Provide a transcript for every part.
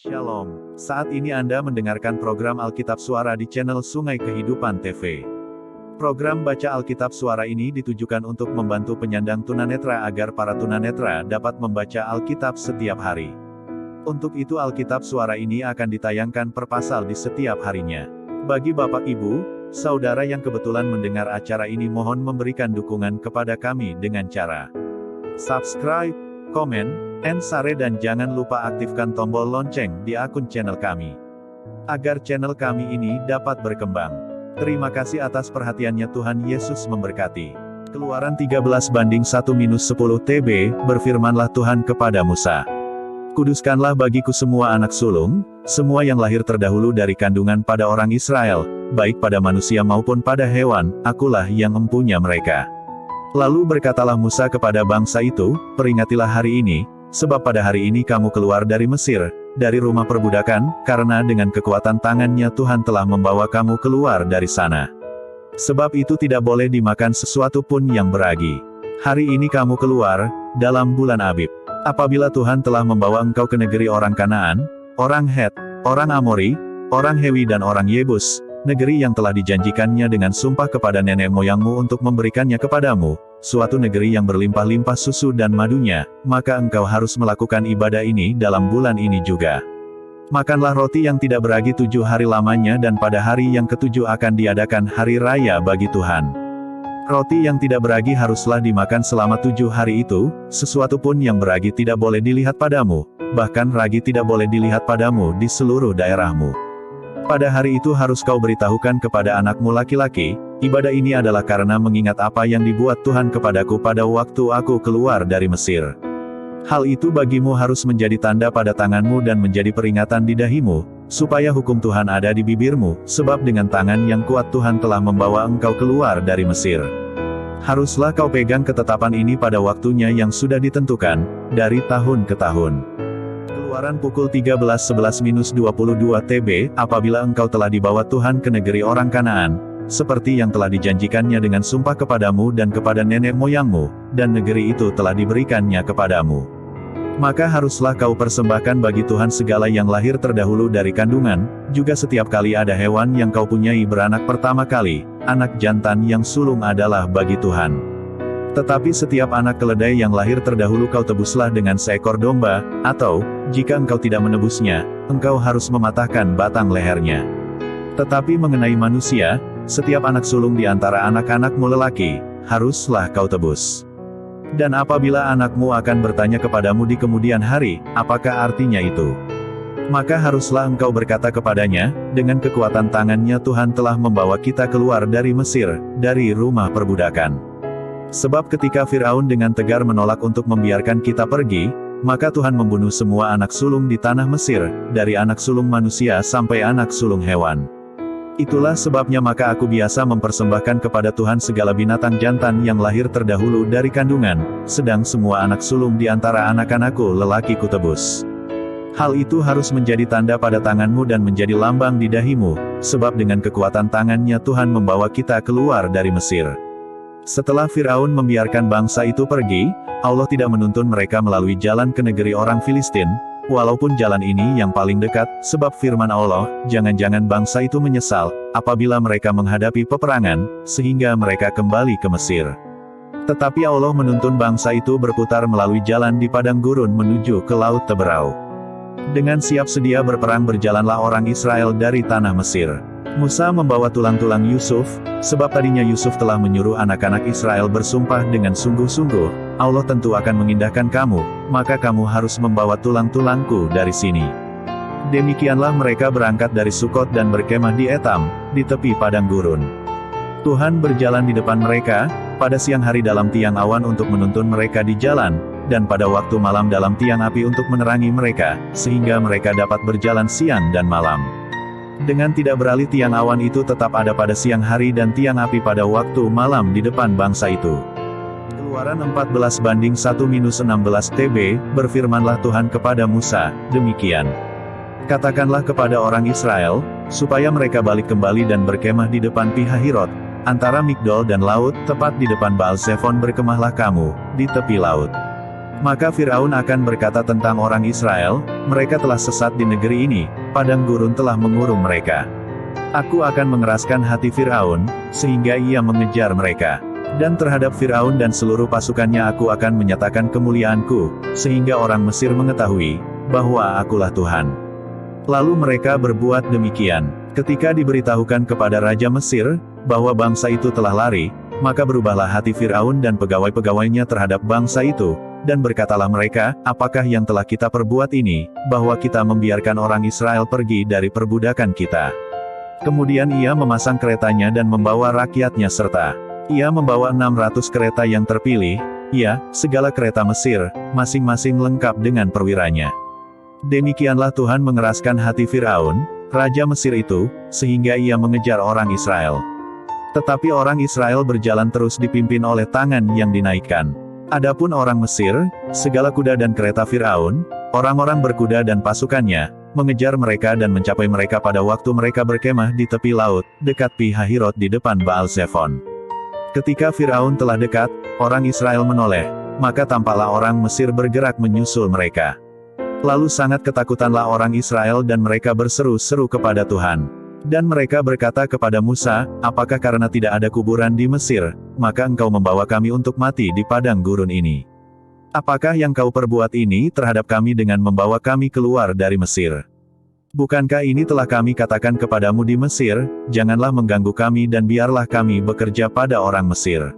Shalom, saat ini Anda mendengarkan program Alkitab Suara di channel Sungai Kehidupan TV. Program Baca Alkitab Suara ini ditujukan untuk membantu penyandang tunanetra agar para tunanetra dapat membaca Alkitab setiap hari. Untuk itu Alkitab Suara ini akan ditayangkan per pasal di setiap harinya. Bagi Bapak Ibu, Saudara yang kebetulan mendengar acara ini mohon memberikan dukungan kepada kami dengan cara subscribe, komen, and share dan jangan lupa aktifkan tombol lonceng di akun channel kami. Agar channel kami ini dapat berkembang. Terima kasih atas perhatiannya, Tuhan Yesus memberkati. Keluaran 13:1-10 TB, berfirmanlah Tuhan kepada Musa. Kuduskanlah bagiku semua anak sulung, semua yang lahir terdahulu dari kandungan pada orang Israel, baik pada manusia maupun pada hewan, akulah yang mempunyai mereka. Lalu berkatalah Musa kepada bangsa itu, peringatilah hari ini, sebab pada hari ini kamu keluar dari Mesir, dari rumah perbudakan, karena dengan kekuatan tangannya Tuhan telah membawa kamu keluar dari sana. Sebab itu tidak boleh dimakan sesuatu pun yang beragi. Hari ini kamu keluar, dalam bulan Abib. Apabila Tuhan telah membawa engkau ke negeri orang Kanaan, orang Het, orang Amori, orang Hewi dan orang Yebus, negeri yang telah dijanjikannya dengan sumpah kepada nenek moyangmu untuk memberikannya kepadamu, suatu negeri yang berlimpah-limpah susu dan madunya, maka engkau harus melakukan ibadah ini dalam bulan ini juga. Makanlah roti yang tidak beragi 7 hari lamanya dan pada hari yang ke-7 akan diadakan hari raya bagi Tuhan. Roti yang tidak beragi haruslah dimakan selama 7 hari itu, sesuatu pun yang beragi tidak boleh dilihat padamu, bahkan ragi tidak boleh dilihat padamu di seluruh daerahmu. Pada hari itu harus kau beritahukan kepada anakmu laki-laki, ibadah ini adalah karena mengingat apa yang dibuat Tuhan kepadaku pada waktu aku keluar dari Mesir. Hal itu bagimu harus menjadi tanda pada tanganmu dan menjadi peringatan di dahimu, supaya hukum Tuhan ada di bibirmu, sebab dengan tangan yang kuat Tuhan telah membawa engkau keluar dari Mesir. Haruslah kau pegang ketetapan ini pada waktunya yang sudah ditentukan, dari tahun ke tahun. Keluaran pukul 13:11-22 TB, apabila engkau telah dibawa Tuhan ke negeri orang Kanaan, seperti yang telah dijanjikannya dengan sumpah kepadamu dan kepada nenek moyangmu, dan negeri itu telah diberikannya kepadamu. Maka haruslah kau persembahkan bagi Tuhan segala yang lahir terdahulu dari kandungan, juga setiap kali ada hewan yang kau punyai beranak pertama kali, anak jantan yang sulung adalah bagi Tuhan. Tetapi setiap anak keledai yang lahir terdahulu kau tebuslah dengan seekor domba, atau, jika engkau tidak menebusnya, engkau harus mematahkan batang lehernya. Tetapi mengenai manusia, setiap anak sulung di antara anak-anakmu lelaki, haruslah kau tebus. Dan apabila anakmu akan bertanya kepadamu di kemudian hari, apakah artinya itu? Maka haruslah engkau berkata kepadanya, dengan kekuatan tangannya Tuhan telah membawa kita keluar dari Mesir, dari rumah perbudakan. Sebab ketika Firaun dengan tegar menolak untuk membiarkan kita pergi, maka Tuhan membunuh semua anak sulung di tanah Mesir, dari anak sulung manusia sampai anak sulung hewan. Itulah sebabnya maka aku biasa mempersembahkan kepada Tuhan segala binatang jantan yang lahir terdahulu dari kandungan, sedang semua anak sulung di antara anak-anakku lelaki kutebus. Hal itu harus menjadi tanda pada tanganmu dan menjadi lambang di dahimu, sebab dengan kekuatan tangannya Tuhan membawa kita keluar dari Mesir. Setelah Firaun membiarkan bangsa itu pergi, Allah tidak menuntun mereka melalui jalan ke negeri orang Filistin, walaupun jalan ini yang paling dekat, sebab firman Allah, jangan-jangan bangsa itu menyesal, apabila mereka menghadapi peperangan, sehingga mereka kembali ke Mesir. Tetapi Allah menuntun bangsa itu berputar melalui jalan di padang gurun menuju ke Laut Teberau. Dengan siap sedia berperang berjalanlah orang Israel dari tanah Mesir. Musa membawa tulang-tulang Yusuf, sebab tadinya Yusuf telah menyuruh anak-anak Israel bersumpah dengan sungguh-sungguh, Allah tentu akan mengindahkan kamu, maka kamu harus membawa tulang-tulangku dari sini. Demikianlah mereka berangkat dari Sukot dan berkemah di Etam, di tepi padang gurun. Tuhan berjalan di depan mereka, pada siang hari dalam tiang awan untuk menuntun mereka di jalan, dan pada waktu malam dalam tiang api untuk menerangi mereka, sehingga mereka dapat berjalan siang dan malam. Dengan tidak beralih tiang awan itu tetap ada pada siang hari dan tiang api pada waktu malam di depan bangsa itu. Keluaran 14:1-16 TB, berfirmanlah Tuhan kepada Musa, demikian. Katakanlah kepada orang Israel, supaya mereka balik kembali dan berkemah di depan Pihahirot, antara Migdol dan laut, tepat di depan Baal Zephon berkemahlah kamu, di tepi laut. Maka Firaun akan berkata tentang orang Israel, mereka telah sesat di negeri ini, padang gurun telah mengurung mereka. Aku akan mengeraskan hati Firaun, sehingga ia mengejar mereka. Dan terhadap Firaun dan seluruh pasukannya aku akan menyatakan kemuliaanku, sehingga orang Mesir mengetahui, bahwa akulah Tuhan. Lalu mereka berbuat demikian. Ketika diberitahukan kepada Raja Mesir, bahwa bangsa itu telah lari, maka berubahlah hati Firaun dan pegawai-pegawainya terhadap bangsa itu, dan berkatalah mereka, apakah yang telah kita perbuat ini, bahwa kita membiarkan orang Israel pergi dari perbudakan kita. Kemudian ia memasang keretanya dan membawa rakyatnya serta. Ia membawa 600 kereta yang terpilih, ya, segala kereta Mesir, masing-masing lengkap dengan perwiranya. Demikianlah Tuhan mengeraskan hati Firaun, Raja Mesir itu, sehingga ia mengejar orang Israel. Tetapi orang Israel berjalan terus dipimpin oleh tangan yang dinaikkan. Adapun orang Mesir, segala kuda dan kereta Firaun, orang-orang berkuda dan pasukannya, mengejar mereka dan mencapai mereka pada waktu mereka berkemah di tepi laut, dekat Pi Hahirot di depan Baal Zephon. Ketika Firaun telah dekat, orang Israel menoleh, maka tampaklah orang Mesir bergerak menyusul mereka. Lalu sangat ketakutanlah orang Israel dan mereka berseru-seru kepada Tuhan. Dan mereka berkata kepada Musa, apakah karena tidak ada kuburan di Mesir, maka engkau membawa kami untuk mati di padang gurun ini? Apakah yang kau perbuat ini terhadap kami dengan membawa kami keluar dari Mesir? Bukankah ini telah kami katakan kepadamu di Mesir, janganlah mengganggu kami dan biarlah kami bekerja pada orang Mesir.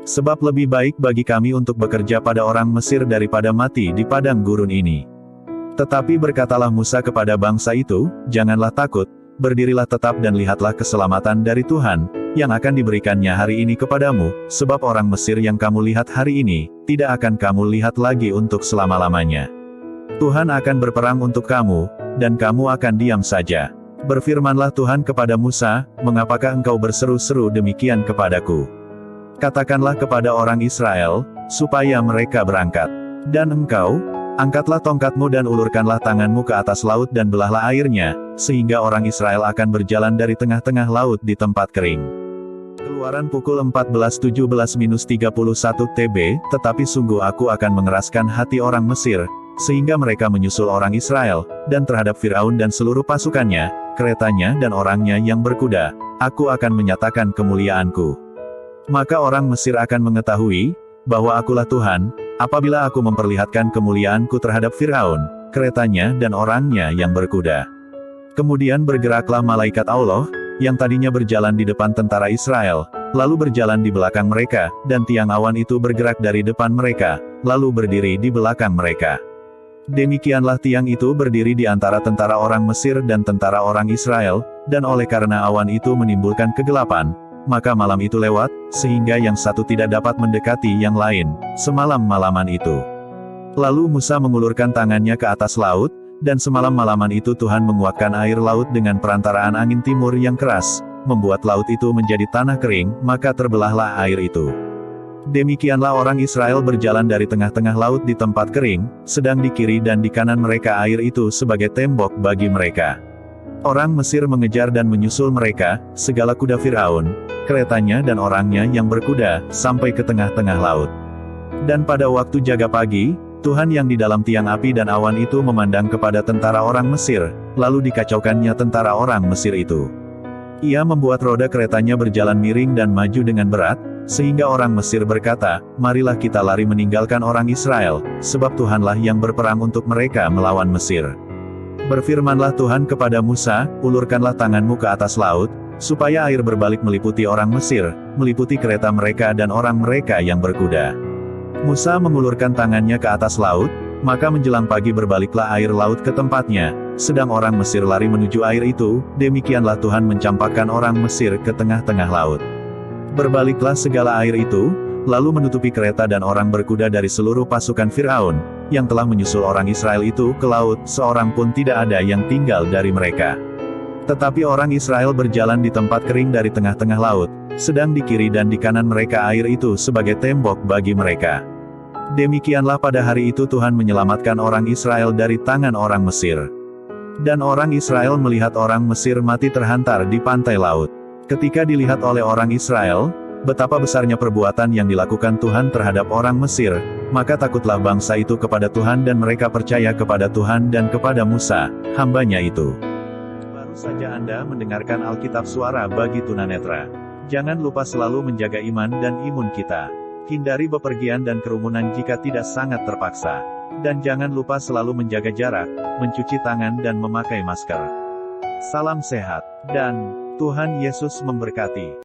Sebab lebih baik bagi kami untuk bekerja pada orang Mesir daripada mati di padang gurun ini. Tetapi berkatalah Musa kepada bangsa itu, janganlah takut, berdirilah tetap dan lihatlah keselamatan dari Tuhan, yang akan diberikannya hari ini kepadamu, sebab orang Mesir yang kamu lihat hari ini, tidak akan kamu lihat lagi untuk selama-lamanya. Tuhan akan berperang untuk kamu, dan kamu akan diam saja. Berfirmanlah Tuhan kepada Musa, mengapakah engkau berseru-seru demikian kepadaku? Katakanlah kepada orang Israel, supaya mereka berangkat. Dan engkau, angkatlah tongkatmu dan ulurkanlah tanganmu ke atas laut dan belahlah airnya, sehingga orang Israel akan berjalan dari tengah-tengah laut di tempat kering. Keluaran pukul 14:17-31 TB, tetapi sungguh aku akan mengeraskan hati orang Mesir, sehingga mereka menyusul orang Israel, dan terhadap Firaun dan seluruh pasukannya, keretanya dan orangnya yang berkuda, aku akan menyatakan kemuliaanku. Maka orang Mesir akan mengetahui, bahwa akulah Tuhan, apabila aku memperlihatkan kemuliaanku terhadap Firaun, keretanya dan orangnya yang berkuda. Kemudian bergeraklah malaikat Allah, yang tadinya berjalan di depan tentara Israel, lalu berjalan di belakang mereka, dan tiang awan itu bergerak dari depan mereka, lalu berdiri di belakang mereka. Demikianlah tiang itu berdiri di antara tentara orang Mesir dan tentara orang Israel, dan oleh karena awan itu menimbulkan kegelapan, maka malam itu lewat, sehingga yang satu tidak dapat mendekati yang lain, semalam-malaman itu. Lalu Musa mengulurkan tangannya ke atas laut, dan semalam-malaman itu Tuhan menguakkan air laut dengan perantaraan angin timur yang keras, membuat laut itu menjadi tanah kering, maka terbelahlah air itu. Demikianlah orang Israel berjalan dari tengah-tengah laut di tempat kering, sedang di kiri dan di kanan mereka air itu sebagai tembok bagi mereka. Orang Mesir mengejar dan menyusul mereka, segala kuda Firaun, keretanya dan orangnya yang berkuda, sampai ke tengah-tengah laut. Dan pada waktu jaga pagi, Tuhan yang di dalam tiang api dan awan itu memandang kepada tentara orang Mesir, lalu dikacaukannya tentara orang Mesir itu. Ia membuat roda keretanya berjalan miring dan maju dengan berat, sehingga orang Mesir berkata, marilah kita lari meninggalkan orang Israel, sebab Tuhanlah yang berperang untuk mereka melawan Mesir. Berfirmanlah Tuhan kepada Musa, ulurkanlah tanganmu ke atas laut, supaya air berbalik meliputi orang Mesir, meliputi kereta mereka dan orang mereka yang berkuda. Musa mengulurkan tangannya ke atas laut, maka menjelang pagi berbaliklah air laut ke tempatnya, sedang orang Mesir lari menuju air itu, demikianlah Tuhan mencampakkan orang Mesir ke tengah-tengah laut. Berbaliklah segala air itu, lalu menutupi kereta dan orang berkuda dari seluruh pasukan Firaun, yang telah menyusul orang Israel itu ke laut, seorang pun tidak ada yang tinggal dari mereka. Tetapi orang Israel berjalan di tempat kering dari tengah-tengah laut, sedang di kiri dan di kanan mereka air itu sebagai tembok bagi mereka. Demikianlah pada hari itu Tuhan menyelamatkan orang Israel dari tangan orang Mesir. Dan orang Israel melihat orang Mesir mati terhantar di pantai laut. Ketika dilihat oleh orang Israel, Betapa besarnya perbuatan yang dilakukan Tuhan terhadap orang Mesir, maka takutlah bangsa itu kepada Tuhan dan mereka percaya kepada Tuhan dan kepada Musa, hambanya itu. Baru saja Anda mendengarkan Alkitab Suara bagi tunanetra. Jangan lupa selalu menjaga iman dan imun kita. Hindari bepergian dan kerumunan jika tidak sangat terpaksa. Dan jangan lupa selalu menjaga jarak, mencuci tangan dan memakai masker. Salam sehat, dan Tuhan Yesus memberkati.